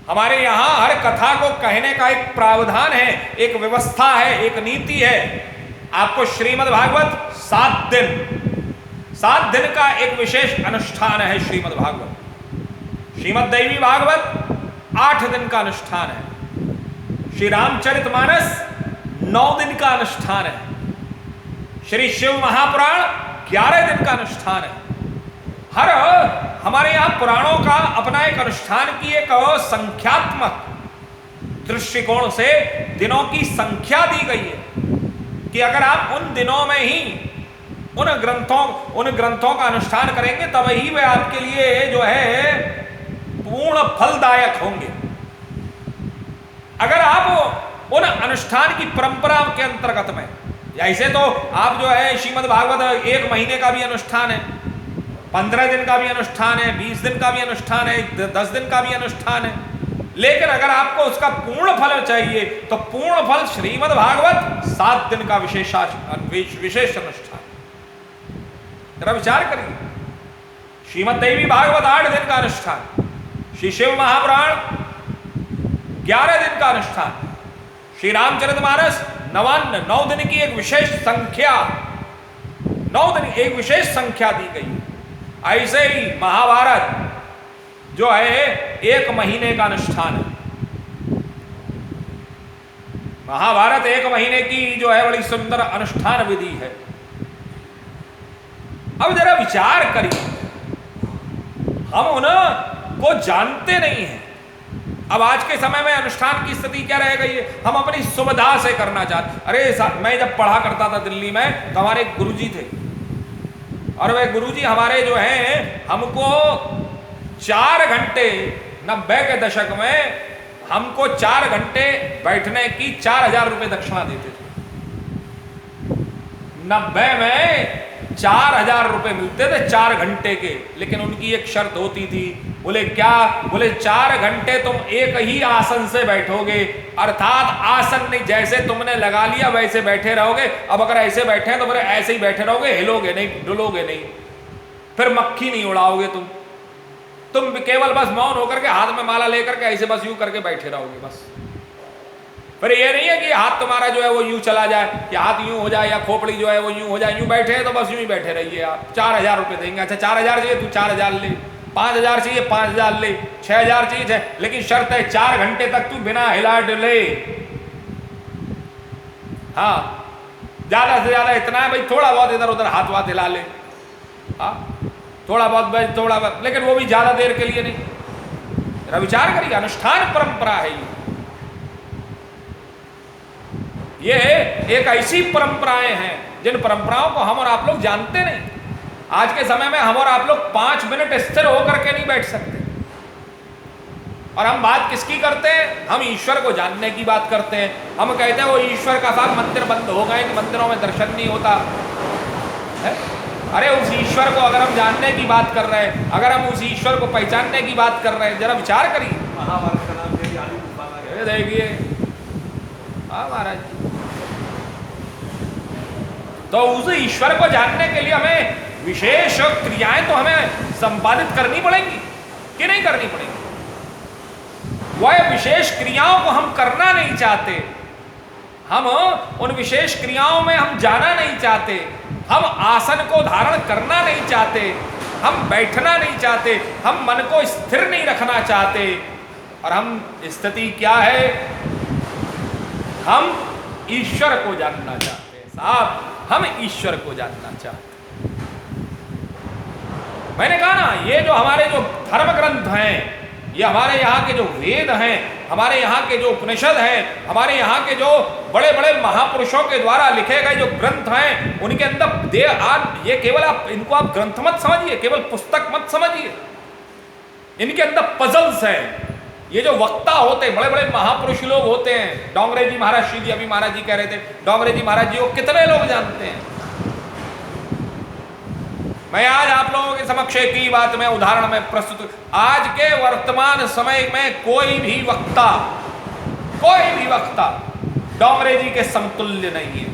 हमारे यहां हर कथा को कहने का एक प्रावधान है, एक व्यवस्था है, एक नीति है। आपको श्रीमद् भागवत 7 दिन का एक विशेष अनुष्ठान है। श्रीमद् भागवत, श्रीमद् देवी भागवत 8 दिन का अनुष्ठान है। श्री रामचरितमानस 9 दिन का अनुष्ठान है। श्री शिव महापुराण 11 दिन का अनुष्ठान है। हर हमारे यहां पुराणों का अपना एक अनुष्ठान की एक संख्यात्मक दृष्टिकोण से दिनों की संख्या दी गई है कि अगर आप उन दिनों में ही उन ग्रंथों का अनुष्ठान करेंगे तब ही वे आपके लिए जो है पूर्ण फलदायक होंगे। अगर आप उन अनुष्ठान की परंपरा के अंतर्गत में, ऐसे तो आप जो है श्रीमद् भागवत 1 महीने का भी अनुष्ठान है, 15 दिन का भी अनुष्ठान है, 20 दिन का भी अनुष्ठान है, 10 दिन का भी अनुष्ठान है। लेकिन अगर आपको उसका पूर्ण फल चाहिए तो पूर्ण फल श्रीमद् भागवत 7 दिन का विशेष अनुष्ठान। जरा विचार करिए, श्रीमद् देवी भागवत 8 दिन का अनुष्ठान, श्री शिव महापुराण 11 दिन का अनुष्ठान, श्री रामचरितमानस 9 दिन की एक विशेष संख्या, 9 दिन एक विशेष संख्या दी गई। ऐसे ही महाभारत जो है 1 महीने का अनुष्ठान है। महाभारत 1 महीने की जो है बड़ी सुंदर अनुष्ठान विधि है। अब जरा विचार करिए, हम उनको जानते नहीं हैं। अब आज के समय में अनुष्ठान की स्थिति क्या रह गई है, हम अपनी सुविधा से करना चाहते। अरे मैं जब पढ़ा करता था दिल्ली में तो हमारे एक गुरुजी थे, और वे गुरुजी हमारे जो हैं हमको 4 घंटे 90 के दशक में हमको 4 घंटे बैठने की 4000 रुपये दक्षिणा देते थे। 90 में 4000 रुपये मिलते थे 4 घंटे के। लेकिन उनकी एक शर्त होती थी, बोले क्या, बोले 4 घंटे तुम एक ही आसन से बैठोगे, अर्थात आसन नहीं, जैसे तुमने लगा लिया वैसे बैठे रहोगे। अब अगर ऐसे बैठे हैं तो बोले ऐसे ही बैठे रहोगे, हिलोगे नहीं, डुलोगे नहीं, फिर मक्खी नहीं उड़ाओगे तुम केवल बस मौन होकर के हाथ में माला लेकर के ऐसे बस यूं करके बैठे रहोगे बस। फिर ये नहीं है कि हाथ तुम्हारा जो है वो यूं चला जाए, या हाथ यूं हो जाए, या खोपड़ी जो है वो यूं हो जाए, यूं बैठे हैं तो बस यूं ही बैठे रहिए आप। 4000 रुपये देंगे, अच्छा 4000 चाहिए तू 4000 ले, 5000 चाहिए 5000 ले, 6000 चाहिए, लेकिन शर्त है 4 घंटे तक तू बिना हिला डुले। हाँ, ज्यादा से ज्यादा इतना है भाई, थोड़ा बहुत इधर उधर हाथ वाथ हिला ले, हाँ थोड़ा बहुत भाई, थोड़ा बहुत, लेकिन वो भी ज्यादा देर के लिए नहीं। जरा विचार करिए, अनुष्ठान परंपरा है ये एक ऐसी परंपराएं हैं जिन परंपराओं को हम और आप लोग जानते नहीं। आज के समय में हम और आप लोग 5 मिनट स्थिर होकर के नहीं बैठ सकते। और हम बात किसकी करते हैं, हम ईश्वर को जानने की बात करते हैं। हम कहते हैं वो ईश्वर का साथ मंदिर बंद हो गए कि मंदिरों में दर्शन नहीं होता है। अरे उस ईश्वर को अगर हम जानने की बात कर रहे हैं, अगर हम उस ईश्वर को पहचानने की बात कर रहे हैं, जरा विचार करिए। महाभारत का नाम देखिए, हाँ महाराज, तो उस ईश्वर को जानने के लिए हमें विशेष क्रियाएं तो हमें संपादित करनी पड़ेंगी कि नहीं करनी पड़ेंगी। वह विशेष क्रियाओं को हम करना नहीं चाहते, हम उन विशेष क्रियाओं में हम जाना नहीं चाहते, हम आसन को धारण करना नहीं चाहते, हम बैठना नहीं चाहते, हम मन को स्थिर नहीं रखना चाहते। और हम स्थिति क्या है, हम ईश्वर को जानना चाहते हैं साहब, हम ईश्वर को जानना चाहते हैं। मैंने कहा ना, ये जो हमारे जो धर्म ग्रंथ हैं, ये हमारे यहाँ के जो वेद हैं, हमारे यहाँ के जो उपनिषद हैं, हमारे यहाँ के जो बड़े बड़े महापुरुषों के द्वारा लिखे गए जो ग्रंथ हैं, उनके अंदर ये केवल इनको आप ग्रंथ मत समझिए, केवल पुस्तक मत समझिए। इनके अंदर पजल्स हैं। ये जो वक्ता होते, बड़े बड़े महापुरुष लोग होते हैं, डोंगरे जी महाराज, श्री जी अभी महाराज जी कह रहे थे, डोंगरे जी महाराज जी को कितने लोग जानते हैं। मैं आज आप लोगों के समक्ष एक ही बात में उदाहरण में प्रस्तुत, आज के वर्तमान समय में कोई भी वक्ता डोंगरे जी के समतुल्य नहीं है।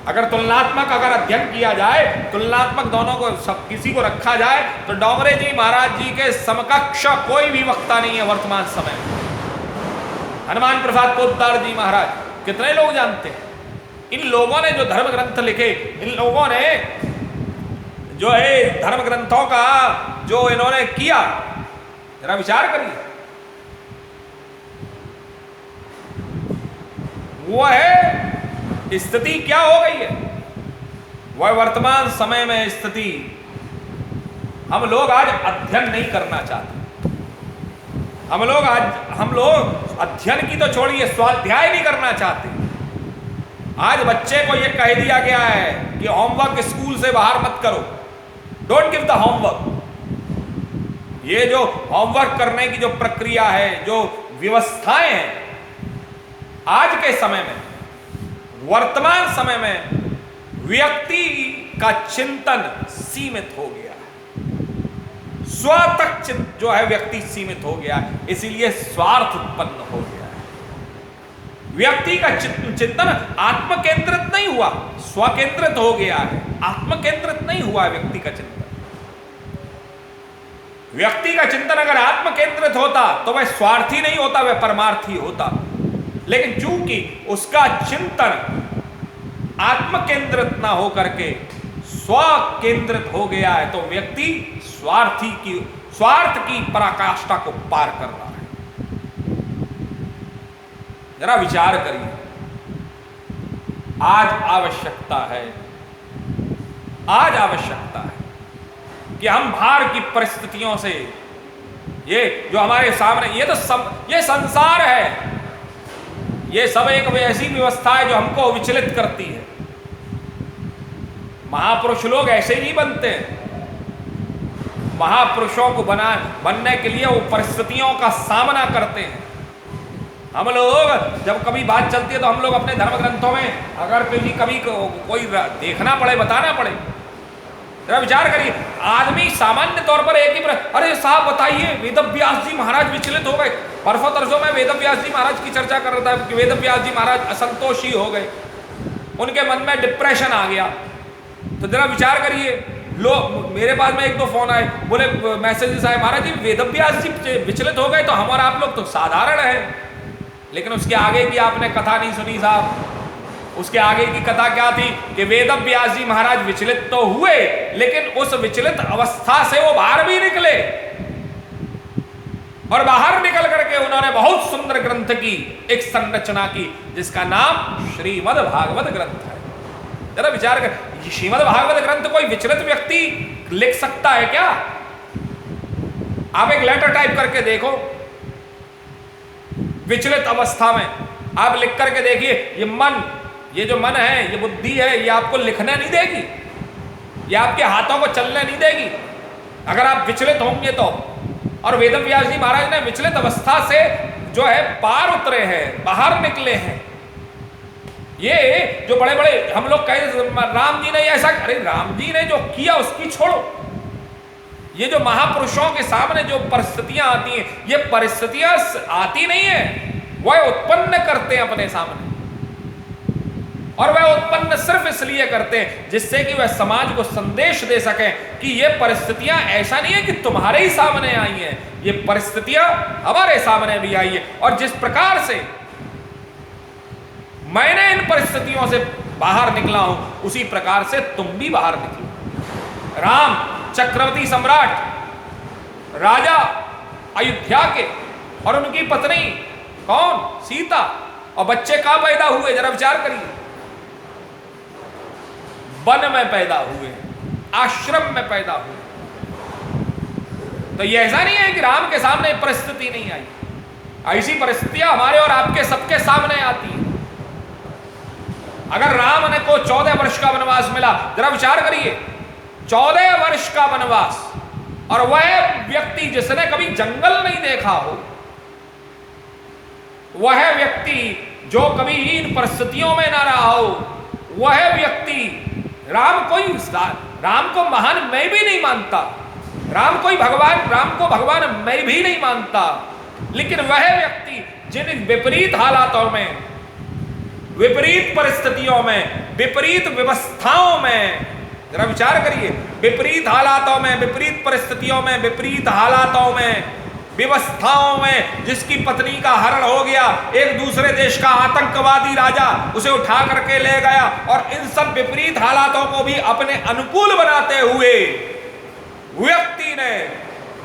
अगर तुलनात्मक अगर अध्ययन किया जाए, तुलनात्मक दोनों को सब किसी को रखा जाए, तो डोंगरे जी महाराज जी के समकक्ष कोई भी वक्ता नहीं है वर्तमान समय में। हनुमान प्रसाद पोद्दार जी महाराज कितने लोग जानते हैं? इन लोगों ने जो धर्म ग्रंथ लिखे, इन लोगों ने जो है धर्म ग्रंथों का जो इन्होंने किया, जरा विचार करिए। वो है स्थिति क्या हो गई है, वह वर्तमान समय में स्थिति, हम लोग आज अध्ययन नहीं करना चाहते। हम लोग अध्ययन की तो छोड़िए, स्वाध्याय नहीं करना चाहते। आज बच्चे को यह कह दिया गया है कि होमवर्क स्कूल से बाहर मत करो, डोंट गिव द होमवर्क। ये जो होमवर्क करने की जो प्रक्रिया है, जो व्यवस्थाएं हैं, आज के समय में, वर्तमान समय में व्यक्ति का चिंतन सीमित हो गया है। स्व तक जो है व्यक्ति सीमित हो गया है, इसीलिए स्वार्थ उत्पन्न हो गया है। व्यक्ति का चिंतन आत्म केंद्रित नहीं हुआ, स्व केंद्रित हो गया है, आत्म केंद्रित नहीं हुआ व्यक्ति का चिंतन। व्यक्ति का चिंतन अगर आत्म केंद्रित होता तो वह स्वार्थी नहीं होता, वह परमार्थी होता। लेकिन चूंकि उसका चिंतन आत्म केंद्रित ना होकर के स्व केंद्रित हो गया है, तो व्यक्ति स्वार्थ की पराकाष्ठा को पार कर रहा है। जरा विचार करिए, आज आवश्यकता है कि हम बाहर की परिस्थितियों से, ये जो हमारे सामने, ये संसार है, ये सब एक ऐसी व्यवस्था है जो हमको विचलित करती है। महापुरुष लोग ऐसे नहीं बनते। महापुरुषों को बनने के लिए वो परिस्थितियों का सामना करते हैं। हम लोग जब कभी बात चलती है तो हम लोग अपने धर्म ग्रंथों में अगर कभी कोई देखना पड़े, बताना पड़े, जरा विचार करिए। आदमी सामान्य तौर पर एक ही अरे साहब बताइए, वेदव्यास जी महाराज विचलित हो गए। परसों तरसों में वेदव्यास जी महाराज की चर्चा कर रहा था कि वेदव्यास जी महाराज असंतोषी हो गए, उनके मन में डिप्रेशन आ गया। तो जरा विचार करिए, मेरे पास में एक दो फोन आए, बोले मैसेजेस आए, महाराज जी वेदव्यास जी विचलित हो गए तो हम और आप लोग तो साधारण है। लेकिन उसके आगे की आपने कथा नहीं सुनी साहब। उसके आगे की कथा क्या थी कि वेदव्यास जी महाराज विचलित तो हुए, लेकिन उस विचलित अवस्था से वो बाहर भी निकले, और बाहर निकल करके उन्होंने बहुत सुंदर ग्रंथ की एक संरचना की, जिसका नाम श्रीमद् भागवत ग्रंथ है। जरा विचार कर, श्रीमद् भागवत ग्रंथ कोई विचलित व्यक्ति लिख सकता है क्या? आप एक लेटर टाइप करके देखो, विचलित अवस्था में आप लिख करके देखिए, ये जो मन है, ये बुद्धि है, ये आपको लिखने नहीं देगी, ये आपके हाथों को चलने नहीं देगी अगर आप विचलित होंगे तो। और वेदव्यास जी महाराज ने विचलित अवस्था से जो है पार उतरे हैं, बाहर निकले हैं। ये जो बड़े बड़े हम लोग कहे राम जी ने ऐसा, अरे राम जी ने जो किया उसकी छोड़ो, ये जो महापुरुषों के सामने जो परिस्थितियां आती हैं, ये परिस्थितियां आती नहीं है, वह उत्पन्न करते हैं अपने सामने। और वह उत्पन्न सिर्फ इसलिए करते हैं जिससे कि वह समाज को संदेश दे सकें कि ये परिस्थितियां ऐसा नहीं है कि तुम्हारे ही सामने आई हैं, ये परिस्थितियां हमारे सामने भी आई है, और जिस प्रकार से मैंने इन परिस्थितियों से बाहर निकला हूं, उसी प्रकार से तुम भी बाहर निकलो। राम चक्रवर्ती सम्राट राजा अयोध्या के, और उनकी पत्नी कौन? सीता, और बच्चे कहां पैदा हुए? जरा विचार करिए, वन में पैदा हुए, आश्रम में पैदा हुए। तो ये ऐसा नहीं है कि राम के सामने परिस्थिति नहीं आई, ऐसी परिस्थितियां हमारे और आपके सबके सामने आती हैं। अगर राम ने को 14 वर्ष का वनवास मिला, जरा विचार करिए, 14 वर्ष का वनवास, और वह व्यक्ति जिसने कभी जंगल नहीं देखा हो, वह व्यक्ति जो कभी इन परिस्थितियों में ना रहा हो, वह व्यक्ति राम को महान मैं भी नहीं मानता, राम को भगवान मैं भी नहीं मानता, लेकिन वह व्यक्ति जिन विपरीत हालातों में विपरीत परिस्थितियों में, विपरीत व्यवस्थाओं में, जरा विचार करिए, विपरीत हालातों में, विपरीत परिस्थितियों में, विपरीत हालातों में, व्यवस्थाओं में जिसकी पत्नी का हरण हो गया, एक दूसरे देश का आतंकवादी राजा उसे उठा करके ले गया, और इन सब विपरीत हालातों को भी अपने अनुकूल बनाते हुए व्यक्ति ने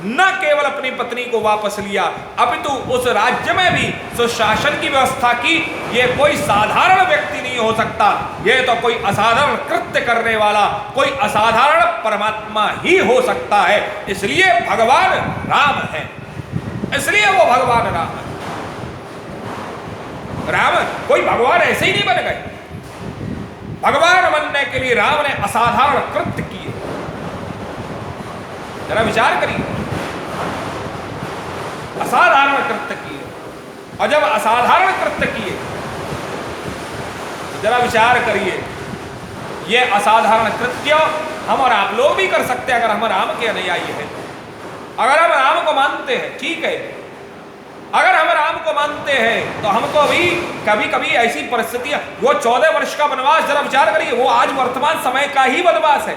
न केवल अपनी पत्नी को वापस लिया, अपितु उस राज्य में भी सुशासन की व्यवस्था की। यह कोई साधारण व्यक्ति नहीं हो सकता, यह तो कोई असाधारण कृत्य करने वाला कोई असाधारण परमात्मा ही हो सकता है। इसलिए भगवान राम है, इसलिए वो भगवान राम है। राम कोई भगवान ऐसे ही नहीं बन गए, भगवान बनने के लिए राम ने असाधारण कृत्य किए। जरा विचार करिए, असाधारण कृत्य किए, और जब असाधारण कृत्य किए तो जरा विचार करिए, ये असाधारण कृत्य हम और आप लोग भी कर सकते हैं अगर हम राम के अनुयायी हैं, अगर हम राम को मानते हैं। ठीक है, अगर हम राम को मानते हैं तो हमको भी कभी कभी ऐसी परिस्थितियां, वो 14 वर्ष का वनवास, जरा विचार करिए, वो आज वर्तमान समय का ही वनवास है।